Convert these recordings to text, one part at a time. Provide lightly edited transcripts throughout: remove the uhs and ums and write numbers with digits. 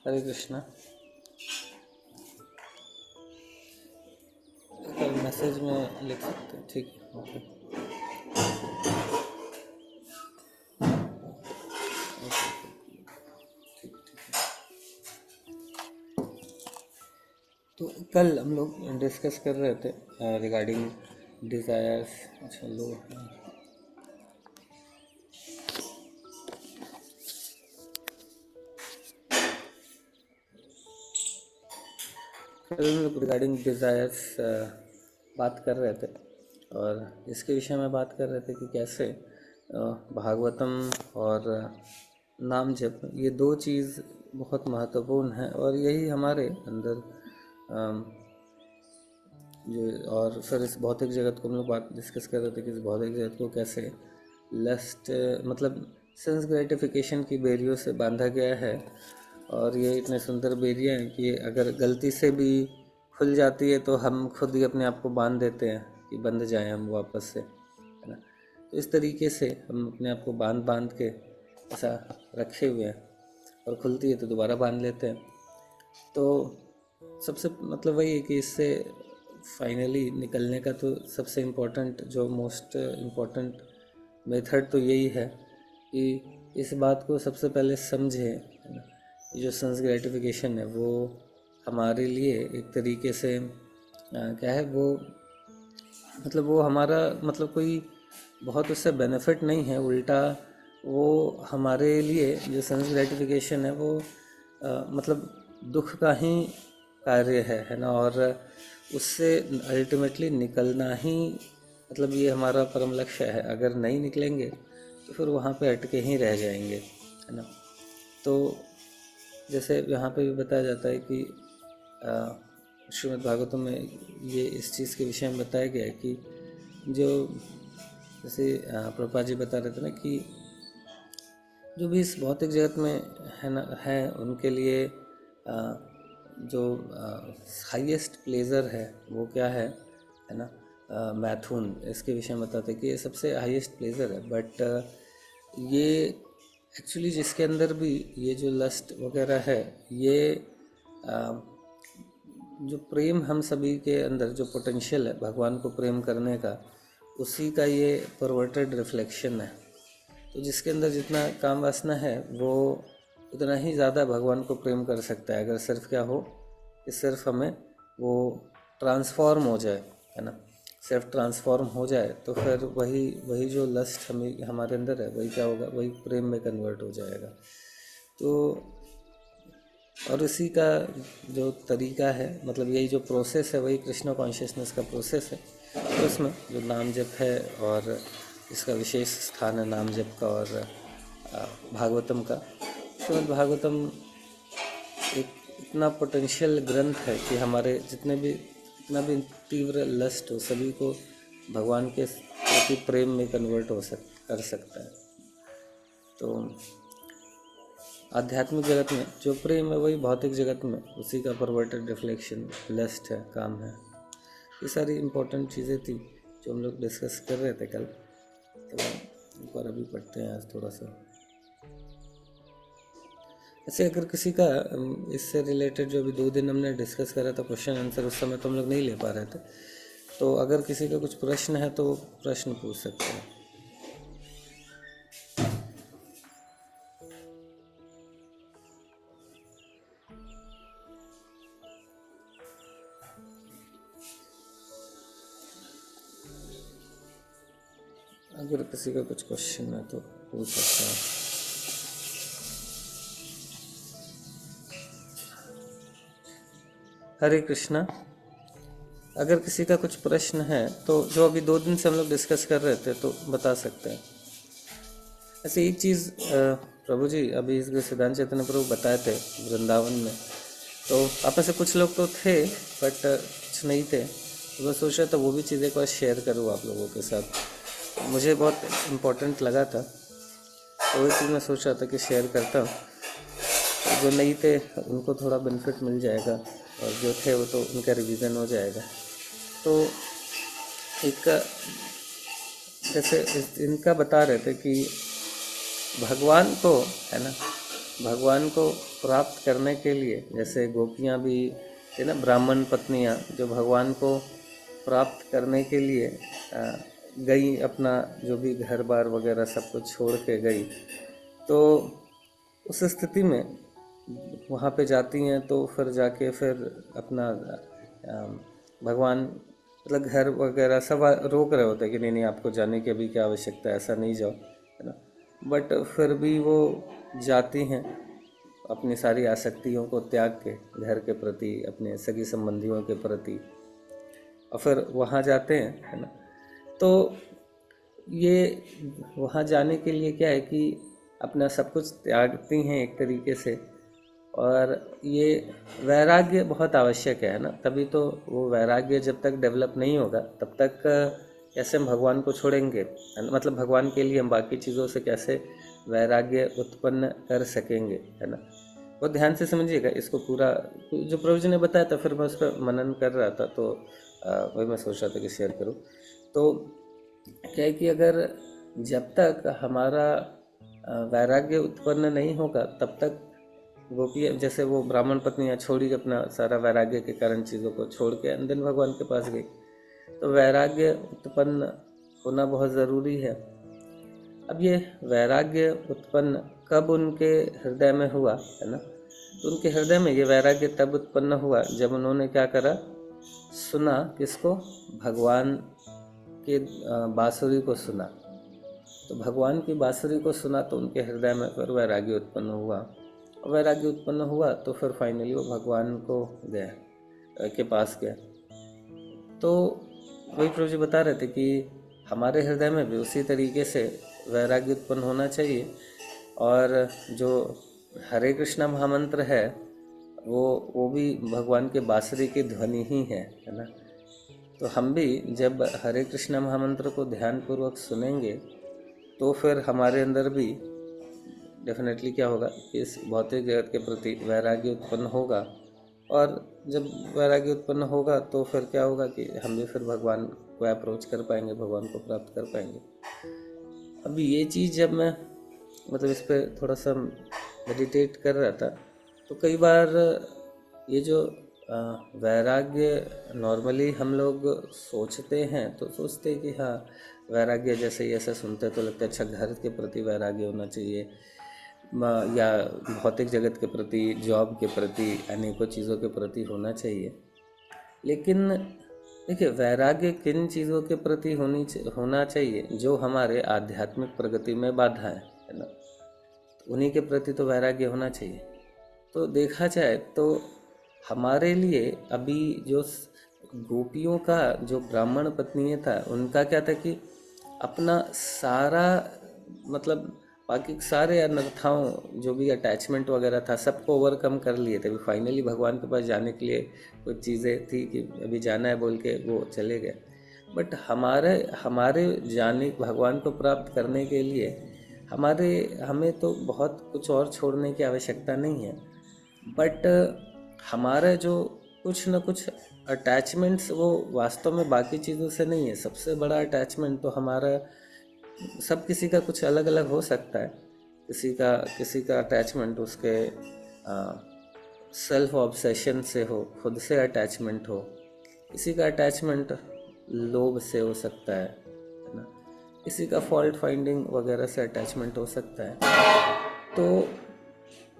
हरे कृष्णा। कल मैसेज में लिख सकते हैं, ठीक है, ओके। तो कल हम लोग डिस्कस कर रहे थे रिगार्डिंग डिज़ायर्स। अच्छा लो, कल हम लोग रिगार्डिंग डिज़ायर्स बात कर रहे थे और इसके विषय में बात कर रहे थे कि कैसे भागवतम और नाम जप, ये दो चीज़ बहुत महत्वपूर्ण है और यही हमारे अंदर जो, और फिर इस भौतिक जगत को हम लोग बात डिस्कस कर रहे थे कि इस भौतिक जगत को कैसे लस्ट मतलब सेंस ग्रेटिफिकेशन की बेरियों से बांधा गया है। और ये इतने सुंदर बेरियाँ हैं कि अगर गलती से भी खुल जाती है तो हम खुद ही अपने आप को बांध देते हैं कि बंध जाएं हम वापस से, है ना। तो इस तरीके से हम अपने आप को बांध बांध के ऐसा रखे हुए हैं और खुलती है तो दोबारा बांध लेते हैं। तो सबसे मतलब वही है कि इससे फाइनली निकलने का तो सबसे इम्पोर्टेंट, जो मोस्ट इम्पोर्टेंट मेथड तो यही है कि इस बात को सबसे पहले समझें, है ना। ये जो सेंस ग्रेटिफिकेशन है वो हमारे लिए एक तरीके से क्या है वो, मतलब वो हमारा मतलब कोई बहुत उससे बेनिफिट नहीं है, उल्टा वो हमारे लिए जो सेंस ग्रेटिफिकेशन है वो मतलब दुख का ही कार्य है ना। और उससे अल्टीमेटली निकलना ही मतलब ये हमारा परम लक्ष्य है। अगर नहीं निकलेंगे तो फिर वहाँ पे अटके ही रह जाएंगे, है ना। तो जैसे यहाँ पे भी बताया जाता है कि श्रीमद् भागवतम में ये इस चीज़ के विषय में बताया गया है कि जो जैसे प्रभुपाद जी बता रहे थे ना कि जो भी इस भौतिक जगत में है ना है, उनके लिए जो हाईएस्ट प्लेजर है वो क्या है ना, मैथुन। इसके विषय में बताते हैं कि ये सबसे हाईएस्ट प्लेजर है। बट ये एक्चुअली जिसके अंदर भी ये जो लस्ट वगैरह है, ये जो प्रेम हम सभी के अंदर जो पोटेंशियल है भगवान को प्रेम करने का, उसी का ये परवर्टेड रिफ्लेक्शन है। तो जिसके अंदर जितना काम वासना है वो उतना ही ज़्यादा भगवान को प्रेम कर सकता है, अगर सिर्फ क्या हो कि सिर्फ हमें वो ट्रांसफॉर्म हो जाए, है ना। सिर्फ ट्रांसफॉर्म हो जाए तो फिर वही वही जो लस्ट हमें हमारे अंदर है वही क्या होगा, वही प्रेम में कन्वर्ट हो जाएगा। तो और इसी का जो तरीका है, मतलब यही जो प्रोसेस है वही कृष्ण कॉन्शियसनेस का प्रोसेस है। तो इसमें जो नाम जप है और इसका विशेष स्थान है नाम जप का और भागवतम का। श्रीमद् भागवतम एक इतना पोटेंशियल ग्रंथ है कि हमारे जितने भी इतना भी तीव्र लस्ट हो सभी को भगवान के प्रति प्रेम में कन्वर्ट कर सकता है। तो आध्यात्मिक जगत में जो प्रेम है वही भौतिक जगत में उसी का परवर्टेड रिफ्लेक्शन लस्ट है, काम है। ये सारी इम्पोर्टेंट चीज़ें थी जो हम लोग डिस्कस कर रहे थे कल। तो एक बार अभी पढ़ते हैं आज थोड़ा सा। ऐसे अगर किसी का इससे रिलेटेड जो अभी 2 दिन हमने डिस्कस करा था क्वेश्चन आंसर, उस समय तो हम लोग नहीं ले पा रहे थे। तो अगर किसी का कुछ प्रश्न है तो प्रश्न पूछ सकते हैं। अगर किसी का कुछ क्वेश्चन है तो पूछ सकते हैं। हरे कृष्णा। अगर किसी का कुछ प्रश्न है तो जो अभी 2 दिन से हम लोग डिस्कस कर रहे थे तो बता सकते हैं। ऐसे एक चीज़ प्रभु जी अभी इस सिद्धांत चैतन्य प्रभु बताए थे वृंदावन में, तो आप में से कुछ लोग तो थे बट कुछ नहीं थे। तो मैं सोच रहा था वो भी चीज़ एक बार शेयर करूँ आप लोगों के साथ, मुझे बहुत इम्पोर्टेंट लगा था। तो वही चीज़ मैं सोच रहा था कि शेयर करता हूँ। जो नहीं थे उनको थोड़ा बेनिफिट मिल जाएगा और जो थे वो तो उनका रिवीजन हो जाएगा। तो एक जैसे इनका बता रहे थे कि भगवान को, है ना, भगवान को प्राप्त करने के लिए, जैसे गोपियाँ भी है ना, ब्राह्मण पत्नियाँ जो भगवान को प्राप्त करने के लिए गई, अपना जो भी घर बार वगैरह सब कुछ छोड़ के गई, तो उस स्थिति में वहाँ पे जाती हैं तो फिर जाके फिर अपना भगवान मतलब घर वगैरह सब रोक रहे होते हैं कि नहीं नहीं आपको जाने की अभी क्या आवश्यकता है, ऐसा नहीं जाओ, है ना। बट फिर भी वो जाती हैं अपनी सारी आसक्तियों को त्याग के, घर के प्रति, अपने सगी संबंधियों के प्रति, और फिर वहाँ जाते हैं, है ना। तो ये वहाँ जाने के लिए क्या है कि अपना सब कुछ त्यागती हैं एक तरीके से, और ये वैराग्य बहुत आवश्यक है ना। तभी तो वो वैराग्य जब तक डेवलप नहीं होगा तब तक कैसे हम भगवान को छोड़ेंगे, मतलब भगवान के लिए हम बाकी चीज़ों से कैसे वैराग्य उत्पन्न कर सकेंगे, है ना। बहुत ध्यान से समझिएगा इसको, पूरा जो प्रभु जी ने बताया था फिर मैं उस पर मनन कर रहा था, तो वही मैं सोच रहा था कि शेयर करूँ। तो क्या है कि अगर जब तक हमारा वैराग्य उत्पन्न नहीं होगा तब तक गोपी, जैसे वो ब्राह्मण पत्नियाँ छोड़ी अपना सारा वैराग्य के कारण चीज़ों को छोड़ के अंदर भगवान के पास गई, तो वैराग्य उत्पन्न होना बहुत ज़रूरी है। अब ये वैराग्य उत्पन्न कब उनके हृदय में हुआ, है ना। तो उनके हृदय में ये वैराग्य तब उत्पन्न हुआ जब उन्होंने क्या करा, सुना, किसको, भगवान के बांसुरी को सुना। तो भगवान की बांसुरी को सुना तो उनके हृदय में फिर वैराग्य उत्पन्न हुआ, और वैराग्य उत्पन्न हुआ तो फिर फाइनली वो भगवान को गया के पास गया। तो वही प्रभु जी बता रहे थे कि हमारे हृदय में भी उसी तरीके से वैराग्य उत्पन्न होना चाहिए, और जो हरे कृष्णा महामंत्र है वो भी भगवान के बांसुरी की ध्वनि ही है ना। तो हम भी जब हरे कृष्णा महामंत्र को ध्यानपूर्वक सुनेंगे तो फिर हमारे अंदर भी डेफिनेटली क्या होगा, इस भौतिक जगत के प्रति वैराग्य उत्पन्न होगा, और जब वैराग्य उत्पन्न होगा तो फिर क्या होगा कि हम भी फिर भगवान को अप्रोच कर पाएंगे, भगवान को प्राप्त कर पाएंगे। अभी ये चीज़ जब मैं मतलब इस पर थोड़ा सा मेडिटेट कर रहा था, तो कई बार ये जो वैराग्य नॉर्मली हम लोग सोचते हैं, तो सोचते हैं कि हाँ वैराग्य, जैसे ही ऐसा सुनते तो लगता है अच्छा घर के प्रति वैराग्य होना चाहिए, या भौतिक जगत के प्रति, जॉब के प्रति, अनेकों चीज़ों के प्रति होना चाहिए। लेकिन देखिए वैराग्य किन चीज़ों के प्रति होना चाहिए, जो हमारे आध्यात्मिक प्रगति में बाधा है ना, उन्हीं के प्रति तो वैराग्य होना चाहिए। तो देखा जाए तो हमारे लिए अभी जो गोपियों का, जो ब्राह्मण पत्नी था, उनका क्या था कि अपना सारा मतलब बाकी सारे अनर्थाओं, जो भी अटैचमेंट वगैरह था, सबको ओवरकम कर लिए थे। अभी फाइनली भगवान के पास जाने के लिए कुछ चीज़ें थी कि अभी जाना है बोल के वो चले गए। बट हमारे जाने, भगवान को प्राप्त करने के लिए हमें तो बहुत कुछ और छोड़ने की आवश्यकता नहीं है। बट हमारा जो कुछ न कुछ अटैचमेंट्स, वो वास्तव में बाकी चीज़ों से नहीं है। सबसे बड़ा अटैचमेंट तो हमारा, सब किसी का कुछ अलग अलग हो सकता है। किसी का अटैचमेंट उसके सेल्फ ऑब्सेशन से हो, खुद से अटैचमेंट हो। किसी का अटैचमेंट लोभ से हो सकता है ना। किसी का फॉल्ट फाइंडिंग वगैरह से अटैचमेंट हो सकता है। तो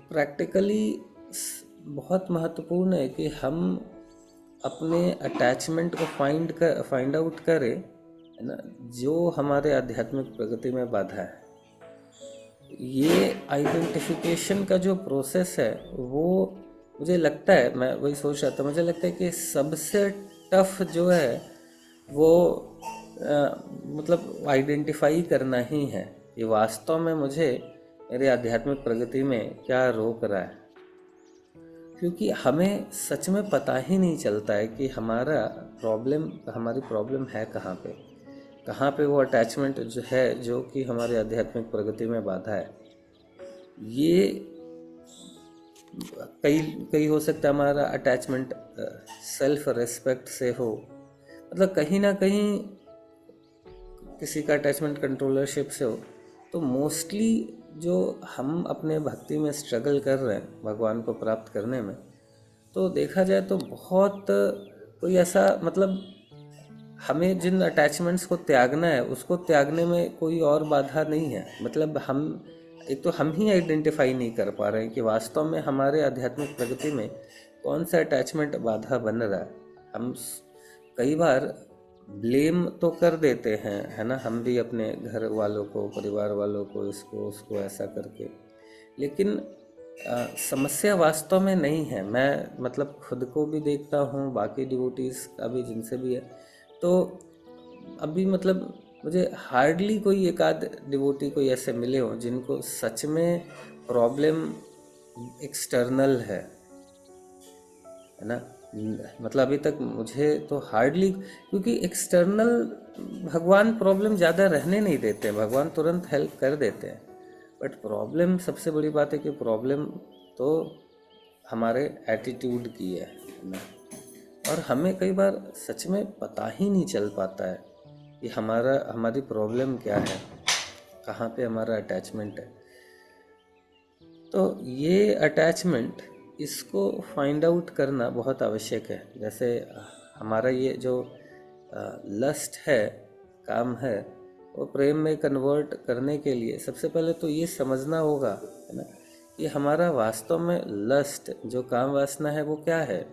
प्रैक्टिकली बहुत महत्वपूर्ण है कि हम अपने अटैचमेंट को फाइंड आउट करें, है ना, जो हमारे आध्यात्मिक प्रगति में बाधा है। ये आइडेंटिफिकेशन का जो प्रोसेस है, वो मुझे लगता है, मैं वही सोच रहा था, मुझे लगता है कि सबसे टफ जो है वो मतलब आइडेंटिफाई करना ही है कि वास्तव में मुझे मेरे आध्यात्मिक प्रगति में क्या रोक रहा है। क्योंकि हमें सच में पता ही नहीं चलता है कि हमारी प्रॉब्लम है कहाँ पे वो अटैचमेंट जो है, जो कि हमारे आध्यात्मिक प्रगति में बाधा है। ये कई हो सकता है हमारा अटैचमेंट सेल्फ रेस्पेक्ट से हो, मतलब कहीं ना कहीं किसी का अटैचमेंट कंट्रोलरशिप से हो। तो मोस्टली जो हम अपने भक्ति में स्ट्रगल कर रहे हैं भगवान को प्राप्त करने में, तो देखा जाए तो बहुत कोई ऐसा मतलब हमें जिन अटैचमेंट्स को त्यागना है उसको त्यागने में कोई और बाधा नहीं है। मतलब हम एक तो हम ही आइडेंटिफाई नहीं कर पा रहे हैं कि वास्तव में हमारे आध्यात्मिक प्रगति में कौन सा अटैचमेंट बाधा बन रहा है। हम कई बार ब्लेम तो कर देते हैं, है ना, हम भी अपने घर वालों को, परिवार वालों को, इसको उसको ऐसा करके, लेकिन समस्या वास्तव में नहीं है। मैं मतलब खुद को भी देखता हूँ, बाकी डिवोटीज का भी जिनसे भी है, तो अभी मतलब मुझे हार्डली कोई एक आध डिवोटी कोई ऐसे मिले हों जिनको सच में प्रॉब्लम एक्सटर्नल है ना। मतलब अभी तक मुझे तो हार्डली, क्योंकि एक्सटर्नल भगवान प्रॉब्लम ज़्यादा रहने नहीं देते, भगवान तुरंत हेल्प कर देते हैं। बट प्रॉब्लम, सबसे बड़ी बात है कि प्रॉब्लम तो हमारे एटीट्यूड की है ना। और हमें कई बार सच में पता ही नहीं चल पाता है कि हमारी प्रॉब्लम क्या है, कहाँ पे हमारा अटैचमेंट है। तो ये अटैचमेंट, इसको फाइंड आउट करना बहुत आवश्यक है। जैसे हमारा ये जो लस्ट है, काम है, वो प्रेम में कन्वर्ट करने के लिए सबसे पहले तो ये समझना होगा, है ना, कि हमारा वास्तव में लस्ट जो काम वासना है वो क्या है,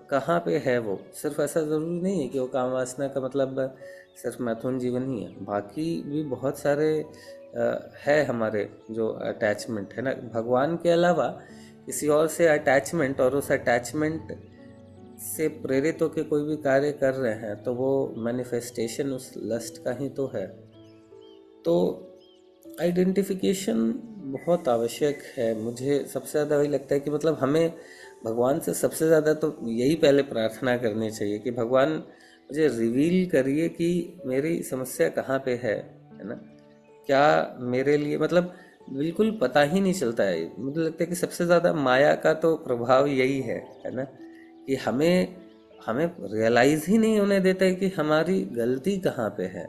कहाँ पे है वो। सिर्फ ऐसा ज़रूरी नहीं है कि वो काम वासना का मतलब सिर्फ मैथुन जीवन ही है, बाकी भी बहुत सारे है हमारे जो अटैचमेंट है ना। भगवान के अलावा किसी और से अटैचमेंट, और उस अटैचमेंट से प्रेरित होकर कोई भी कार्य कर रहे हैं तो वो मैनिफेस्टेशन उस लस्ट का ही तो है। तो आइडेंटिफिकेशन बहुत आवश्यक है। मुझे सबसे ज़्यादा वही लगता है कि मतलब हमें भगवान से सबसे ज़्यादा तो यही पहले प्रार्थना करनी चाहिए कि भगवान मुझे रिवील करिए कि मेरी समस्या कहाँ पे है ना। क्या मेरे लिए मतलब बिल्कुल पता ही नहीं चलता है। मुझे लगता है कि सबसे ज़्यादा माया का तो प्रभाव यही है ना, कि हमें हमें रियलाइज़ ही नहीं होने देता है कि हमारी गलती कहाँ पे है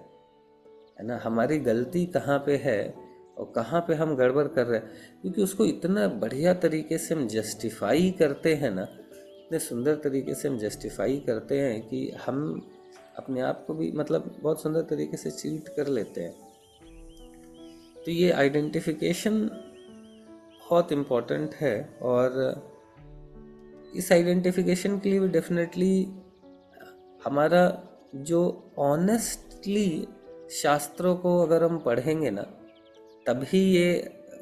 ना, हमारी गलती कहाँ पे है और कहाँ पे हम गड़बड़ कर रहे हैं। क्योंकि उसको इतना बढ़िया तरीके से हम जस्टिफाई करते हैं ना, इतने सुंदर तरीके से हम जस्टिफाई करते हैं कि हम अपने आप को भी मतलब बहुत सुंदर तरीके से चीट कर लेते हैं। तो ये आइडेंटिफिकेशन बहुत इम्पोर्टेंट है, और इस आइडेंटिफिकेशन के लिए भी डेफिनेटली हमारा जो ऑनेस्टली शास्त्रों को अगर हम पढ़ेंगे ना, तभी ये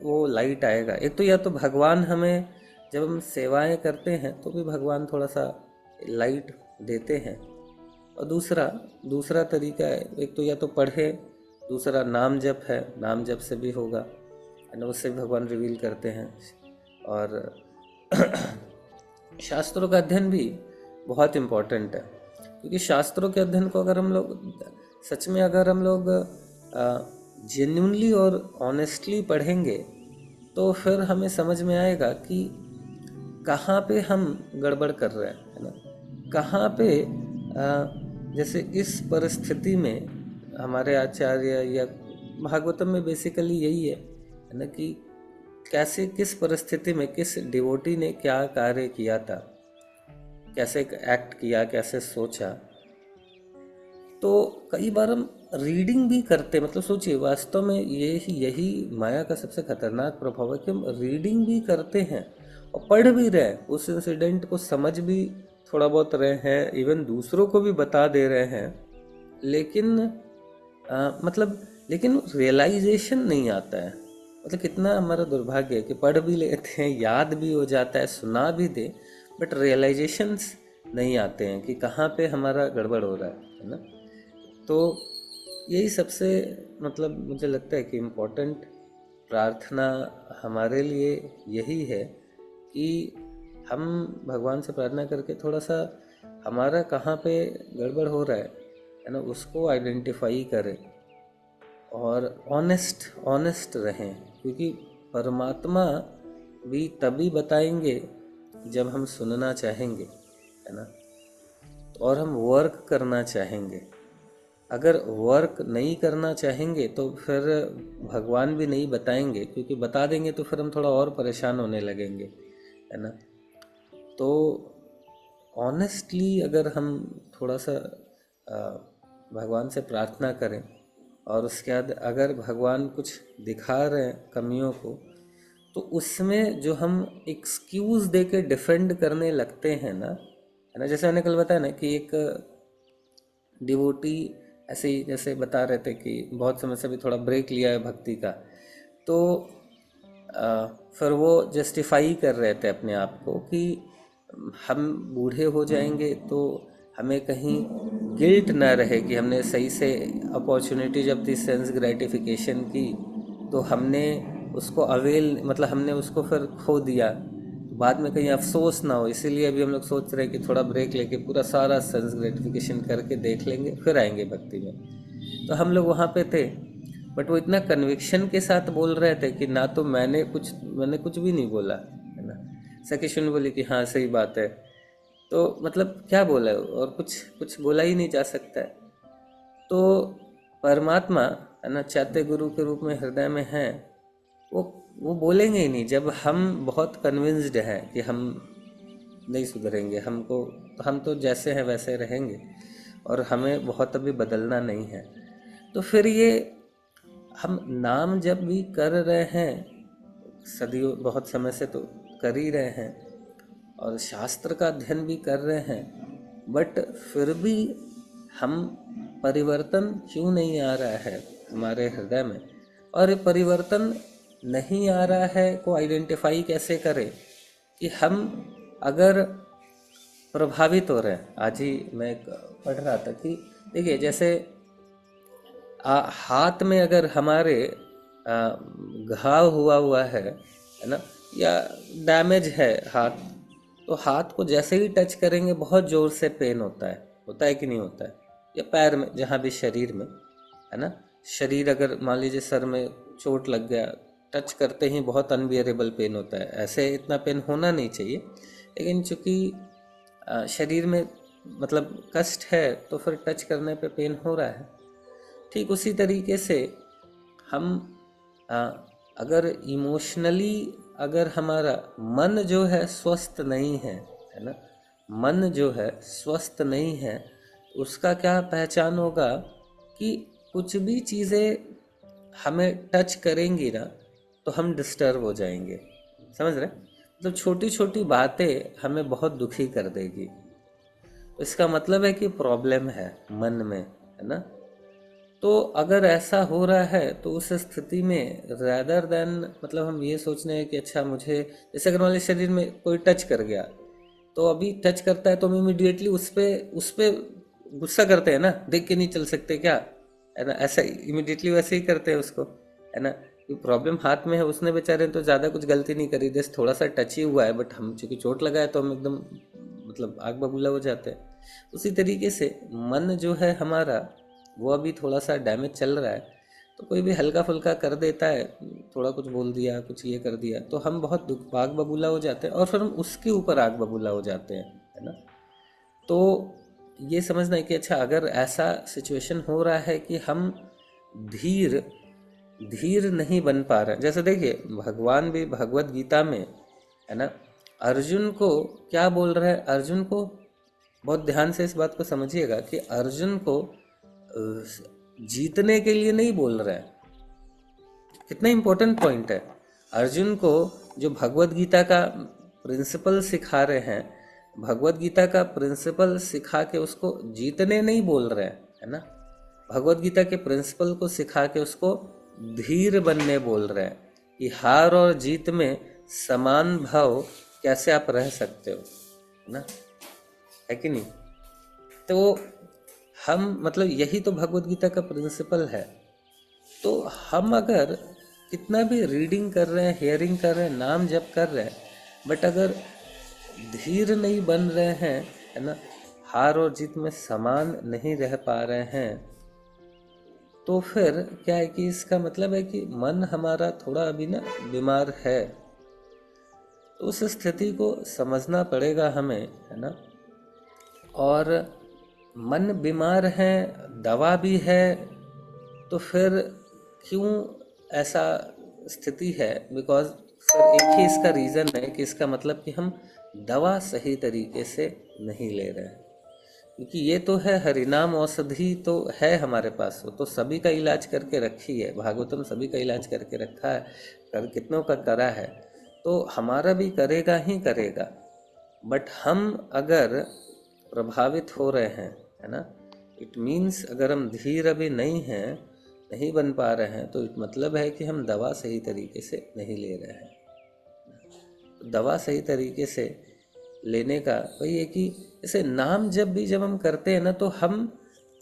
वो लाइट आएगा। एक तो या तो भगवान हमें, जब हम सेवाएं करते हैं तो भी भगवान थोड़ा सा लाइट देते हैं, और दूसरा तरीका है, एक तो या तो पढ़े, दूसरा नाम जप है, नाम जप से भी होगा, उससे भी भगवान रिवील करते हैं। और शास्त्रों का अध्ययन भी बहुत इम्पोर्टेंट है, क्योंकि शास्त्रों के अध्ययन को अगर हम लोग सच में, अगर हम लोग जेन्युइनली और ऑनेस्टली पढ़ेंगे तो फिर हमें समझ में आएगा कि कहाँ पे हम गड़बड़ कर रहे हैं, है ना। कहाँ पे जैसे इस परिस्थिति में हमारे आचार्य या भागवतम में बेसिकली यही है ना, कि कैसे, किस परिस्थिति में किस डिवोटी ने क्या कार्य किया था, कैसे एक्ट किया, कैसे सोचा। तो कई बार हम रीडिंग भी करते, मतलब सोचिए, वास्तव में यही माया का सबसे खतरनाक प्रभाव है कि हम रीडिंग भी करते हैं और पढ़ भी रहे हैं, उस इंसिडेंट को समझ भी थोड़ा बहुत रहे हैं, इवन दूसरों को भी बता दे रहे हैं, लेकिन लेकिन रियलाइजेशन नहीं आता है। मतलब कितना हमारा दुर्भाग्य है कि पढ़ भी लेते हैं, याद भी हो जाता है, सुना भी दे, बट रियलाइजेशंस नहीं आते हैं कि कहाँ पे हमारा गड़बड़ हो रहा है ना। तो यही सबसे मतलब मुझे लगता है कि इम्पोर्टेंट प्रार्थना हमारे लिए यही है कि हम भगवान से प्रार्थना करके थोड़ा सा हमारा कहाँ पे गड़बड़ हो रहा है ना, उसको आइडेंटिफाई करें और ऑनेस्ट रहें। क्योंकि परमात्मा भी तभी बताएंगे जब हम सुनना चाहेंगे, है ना, और हम वर्क करना चाहेंगे। अगर वर्क नहीं करना चाहेंगे तो फिर भगवान भी नहीं बताएंगे, क्योंकि बता देंगे तो फिर हम थोड़ा और परेशान होने लगेंगे, है ना। तो ऑनेस्टली अगर हम थोड़ा सा अ, भगवान से प्रार्थना करें, और उसके बाद अगर भगवान कुछ दिखा रहे हैं कमियों को, तो उसमें जो हम एक्सक्यूज़ दे के डिफेंड करने लगते हैं ना, है ना, जैसे मैंने कल बताया ना कि एक डिवोटी ऐसे ही जैसे बता रहे थे कि बहुत समय से भी थोड़ा ब्रेक लिया है भक्ति का, तो फिर वो जस्टिफाई कर रहे थे अपने आप को कि हम बूढ़े हो जाएंगे तो हमें कहीं गिल्ट ना रहे कि हमने सही से अपॉर्चुनिटी जब थी सेंस ग्रेटिफिकेशन की, तो हमने उसको अवेल मतलब हमने उसको फिर खो दिया, तो बाद में कहीं अफसोस ना हो। इसीलिए अभी हम लोग सोच रहे हैं कि थोड़ा ब्रेक लेके पूरा सारा सेंस ग्रेटिफिकेशन करके देख लेंगे, फिर आएंगे भक्ति में। तो हम लोग वहाँ पे थे, बट वो इतना कन्विक्शन के साथ बोल रहे थे कि ना तो मैंने कुछ भी नहीं बोला, है ना। सकीशुन बोली कि हाँ सही बात है, तो मतलब क्या बोला है, और कुछ कुछ बोला ही नहीं जा सकता है। तो परमात्मा, है ना, चाहते गुरु के रूप में हृदय में हैं, वो वो बोलेंगे ही नहीं जब हम बहुत कन्विंस्ड हैं कि हम नहीं सुधरेंगे, हमको तो हम तो जैसे हैं वैसे रहेंगे और हमें बहुत अभी बदलना नहीं है। तो फिर ये हम नाम जब भी कर रहे हैं, सदियों बहुत समय से तो कर ही रहे हैं, और शास्त्र का अध्ययन भी कर रहे हैं, बट फिर भी हम परिवर्तन क्यों नहीं आ रहा है हमारे हृदय में। और ये परिवर्तन नहीं आ रहा है को आइडेंटिफाई कैसे करें कि हम अगर प्रभावित हो रहे हैं। आज ही मैं पढ़ रहा था कि देखिए जैसे हाथ में अगर हमारे घाव हुआ है ना, या डैमेज है हाथ, तो हाथ को जैसे ही टच करेंगे बहुत ज़ोर से पेन होता है कि नहीं होता है, या पैर में जहाँ भी शरीर में, है ना। शरीर अगर मान लीजिए सर में चोट लग गया, टच करते ही बहुत अनबियरेबल पेन होता है, ऐसे इतना पेन होना नहीं चाहिए, लेकिन चूँकि शरीर में मतलब कष्ट है तो फिर टच करने पे पेन हो रहा है। ठीक उसी तरीके से हम आ, अगर इमोशनली अगर हमारा मन जो है स्वस्थ नहीं है ना, मन जो है स्वस्थ नहीं है, उसका क्या पहचान होगा कि कुछ भी चीज़ें हमें टच करेंगी ना तो हम डिस्टर्ब हो जाएंगे, समझ रहे। मतलब छोटी छोटी बातें हमें बहुत दुखी कर देगी, तो इसका मतलब है कि प्रॉब्लम है मन में, है ना। तो अगर ऐसा हो रहा है तो उस स्थिति में रैदर देन मतलब हम ये सोचने हैं कि अच्छा मुझे, जैसे अगर हमारे शरीर में कोई टच कर गया, तो अभी टच करता है तो हम इमिडिएटली उस पे गुस्सा करते हैं ना, देख के नहीं चल सकते क्या, है ना, ऐसा इमिडिएटली वैसे ही करते हैं उसको, है ना। प्रॉब्लम हाथ में है, उसने बेचारे तो ज़्यादा कुछ गलती नहीं करी, जस्ट थोड़ा सा टच ही हुआ है, बट हम चूँकि चोट लगा है तो हम एकदम मतलब आग बबूला हो जाते हैं। उसी तरीके से मन जो है हमारा, वो अभी थोड़ा सा डैमेज चल रहा है, तो कोई भी हल्का फुल्का कर देता है, थोड़ा कुछ बोल दिया, कुछ ये कर दिया, तो हम बहुत दुख आग बबूला हो जाते हैं, और फिर हम उसके ऊपर आग बबूला हो जाते हैं, है ना। तो ये समझना है कि अच्छा अगर ऐसा सिचुएशन हो रहा है कि हम धीर धीर नहीं बन पा रहे, जैसे देखिए भगवान भी भगवत गीता में, है ना, अर्जुन को क्या बोल रहा है, अर्जुन को बहुत ध्यान से इस बात को समझिएगा कि अर्जुन को जीतने के लिए नहीं बोल रहा है। कितना इम्पोर्टेंट पॉइंट है। अर्जुन को जो भगवत गीता का प्रिंसिपल सिखा रहे हैं, भगवत गीता का प्रिंसिपल सिखा के उसको जीतने नहीं बोल रहे हैं, है ना। भगवत गीता के प्रिंसिपल को सिखा के उसको धीर बनने बोल रहे हैं कि हार और जीत में समान भाव कैसे आप रह सकते हो, है ना, है कि नहीं। तो हम मतलब यही तो भगवत गीता का प्रिंसिपल है। तो हम अगर कितना भी रीडिंग कर रहे हैं, हियरिंग कर रहे हैं, नाम जप कर रहे हैं, बट अगर धीर नहीं बन रहे हैं, है ना, हार और जीत में समान नहीं रह पा रहे हैं, तो फिर क्या है कि इसका मतलब है कि मन हमारा थोड़ा अभी ना बीमार है। तो उस स्थिति को समझना पड़ेगा हमें, है ना। और मन बीमार है, दवा भी है, तो फिर क्यों ऐसा स्थिति है? बिकॉज सर एक ही इसका रीज़न है कि इसका मतलब कि हम दवा सही तरीके से नहीं ले रहे हैं। क्योंकि ये तो है हरिनाम औषधि तो है हमारे पास, वो तो सभी का इलाज करके रखी है, भागवतम सभी का इलाज करके रखा है, कर कितनों का करा है, तो हमारा भी करेगा ही करेगा। बट हम अगर प्रभावित हो रहे हैं, है ना, इट मीन्स अगर हम धीर अभी नहीं हैं, नहीं बन पा रहे हैं, तो मतलब है कि हम दवा सही तरीके से नहीं ले रहे हैं। दवा सही तरीके से लेने का वही है कि जैसे नाम जब हम करते हैं ना, तो हम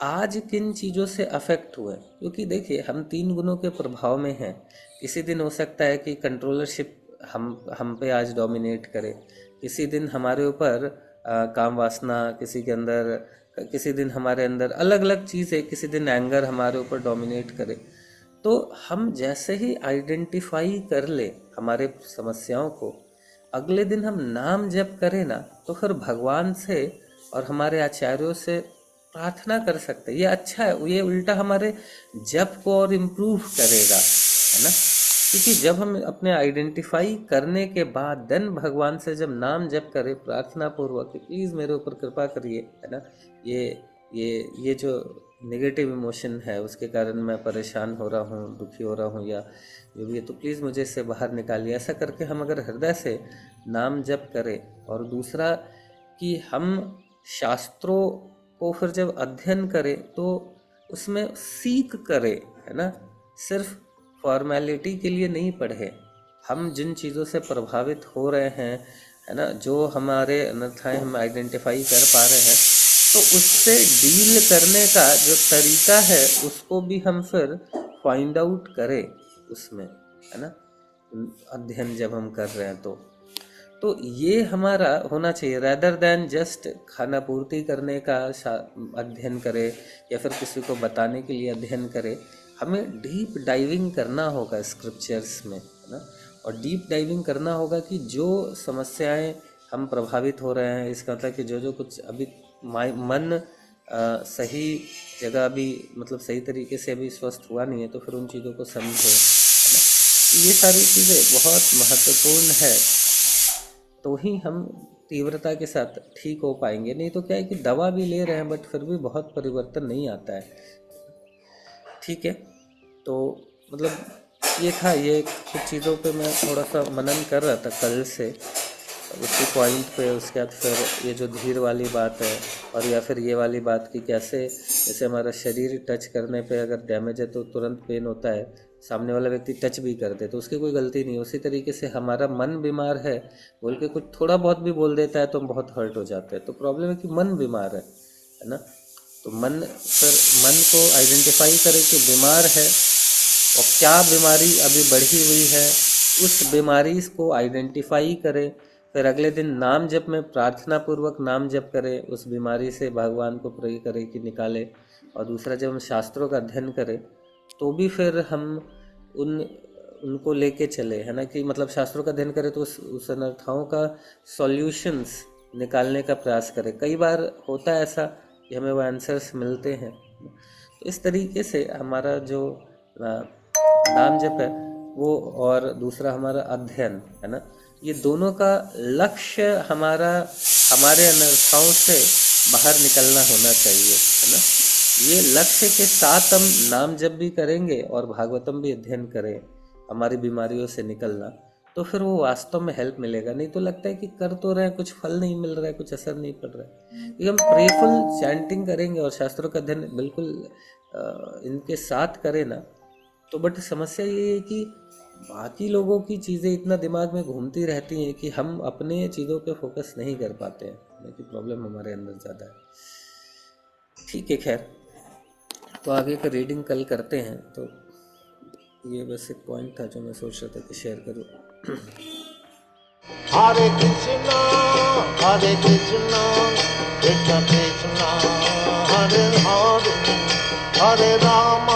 आज किन चीज़ों से अफेक्ट हुए, क्योंकि देखिए हम 3 गुणों के प्रभाव में हैं। किसी दिन हो सकता है कि कंट्रोलरशिप हम पे आज डोमिनेट करे, किसी दिन हमारे ऊपर काम वासना, किसी के अंदर, किसी दिन हमारे अंदर अलग अलग चीज़ है, किसी दिन एंगर हमारे ऊपर डोमिनेट करे। तो हम जैसे ही आइडेंटिफाई कर ले हमारे समस्याओं को, अगले दिन हम नाम जप करें ना, तो फिर भगवान से और हमारे आचार्यों से प्रार्थना कर सकते हैं। ये अच्छा है, ये उल्टा हमारे जप को और इम्प्रूव करेगा, है ना। क्योंकि जब हम अपने आइडेंटिफाई करने के बाद देन भगवान से जब नाम जप करें प्रार्थना पूर्वक कि प्लीज़ मेरे ऊपर कृपा करिए, है ना, ये जो नेगेटिव इमोशन है उसके कारण मैं परेशान हो रहा हूँ, दुखी हो रहा हूँ या जो भी है, तो प्लीज़ मुझे इससे बाहर निकालिए। ऐसा करके हम अगर हृदय से नाम जप करें, और दूसरा कि हम शास्त्रों को फिर जब अध्ययन करें तो उसमें सीख करें, है ना, सिर्फ फॉर्मेलिटी के लिए नहीं पढ़े। हम जिन चीज़ों से प्रभावित हो रहे हैं, है ना, जो हमारे अन्यथाएं हम आइडेंटिफाई कर पा रहे हैं, तो उससे डील करने का जो तरीका है उसको भी हम फिर फाइंड आउट करें उसमें, है ना, अध्ययन जब हम कर रहे हैं तो ये हमारा होना चाहिए, रेदर देन जस्ट खाना पूर्ति करने का अध्ययन करे या फिर किसी को बताने के लिए अध्ययन करे। हमें डीप डाइविंग करना होगा स्क्रिप्चर्स में, है ना, और डीप डाइविंग करना होगा कि जो समस्याएं हम प्रभावित हो रहे हैं, इसका मतलब कि जो कुछ अभी मन सही जगह भी, मतलब सही तरीके से अभी स्वस्थ हुआ नहीं है, तो फिर उन चीज़ों को समझे, है ना। ये सारी चीज़ें बहुत महत्वपूर्ण है, तो ही हम तीव्रता के साथ ठीक हो पाएंगे। नहीं तो क्या है कि दवा भी ले रहे हैं बट फिर भी बहुत परिवर्तन नहीं आता है। ठीक है, तो मतलब ये था, ये कुछ चीज़ों पे मैं थोड़ा सा मनन कर रहा था कल से, उसी पॉइंट पे। उसके बाद फिर ये जो धीर वाली बात है, और या फिर ये वाली बात कि कैसे जैसे हमारा शरीर टच करने पे अगर डैमेज है तो तुरंत पेन होता है, सामने वाला व्यक्ति टच भी कर दे तो उसकी कोई गलती नहीं। उसी तरीके से हमारा मन बीमार है बोल के कुछ थोड़ा बहुत भी बोल देता है तो हम बहुत हर्ट हो जाते हैं। तो प्रॉब्लम है कि मन बीमार है ना। तो मन को आइडेंटिफाई करे कि बीमार है और क्या बीमारी अभी बढ़ी हुई है, उस बीमारी को आइडेंटिफाई करे, फिर अगले दिन नाम जप में प्रार्थना पूर्वक नाम जप करे, उस बीमारी से भगवान को प्रे करे कि निकाले। और दूसरा, जब हम शास्त्रों का अध्ययन करें तो भी फिर हम उनको लेके चले, है ना, कि मतलब शास्त्रों का अध्ययन करें तो उस अनर्थाओं का सॉल्यूशंस निकालने का प्रयास करें। कई बार होता है ऐसा कि हमें वो आंसर्स मिलते हैं। तो इस तरीके से हमारा जो नाम जप है वो, और दूसरा हमारा अध्ययन, है ना, ये दोनों का लक्ष्य हमारे अनर्थाओं से बाहर निकलना होना चाहिए, है ना। ये लक्ष्य के साथ हम नाम जप भी करेंगे और भागवतम भी अध्ययन करें, हमारी बीमारियों से निकलना, तो फिर वो वास्तव में हेल्प मिलेगा। नहीं तो लगता है कि कर तो रहे हैं, कुछ फल नहीं मिल रहा है, कुछ असर नहीं पड़ रहा है। कि हम प्रेफुल चैंटिंग करेंगे और शास्त्रों का अध्ययन बिल्कुल इनके साथ करें ना, तो बट समस्या ये है कि बाकी लोगों की चीज़ें इतना दिमाग में घूमती रहती हैं कि हम अपने चीज़ों पे फोकस नहीं कर पाते हैं, कि प्रॉब्लम हमारे अंदर ज़्यादा है। ठीक है, खैर, तो आगे का रीडिंग कल करते हैं। तो ये बस एक पॉइंट था जो मैं सोच रहा था कि शेयर करूँ। हरे कृष्णा कृष्ण कृष्ण हरे हरे, हरे राम